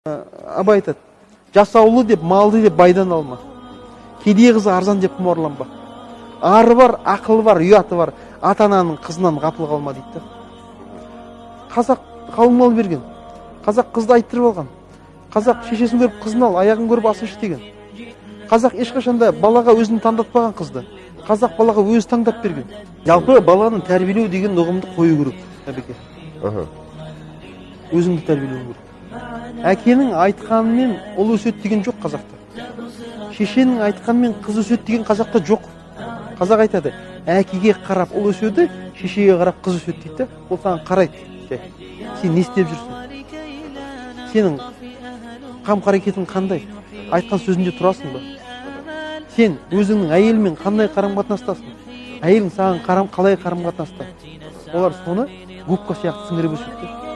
Абай айтады, жасаулы деп, малды деп байдан алма. Кедей қызы арзан деп құмарланба. Ары бар, ақылы бар, ұяты бар, ата-ананың қызынан ғапыл қалма дейді. Қазақ қалың мал берген. Қазақ қызды айттырып алған. Қазақ шешесін көріп қызын ал, аяғын көріп асын іш деген. Қазақ ешқашанда балаға өзін таңдатпаған қызды. Қазақ балаға өзі таңдап берген. Жалпы баланы тәрбиелеу деген ұғымды қою керек, әбеке. Өзіңді тәрбиелеу керек. Әкенің айтқанымен ұл өсет деген жоқ қазақта. Шешенің айтқанымен қыз өсет деген қазақта жоқ. Қазақ айтады, әкеге қарап ұл өседі, шешеге қарап қыз өсет дейді. Ол саған қарайды. Сен не істеп жүрсің? Сенің қам-қарекетің қандай? Айтқан сөзінде тұрасың ба? Сен өзіңнің әйелімен қандай қарым-қатынастасың? Әйелің саған қалай қарым-қатынаста? Олар соны губка сияқты сіңіріп өседі.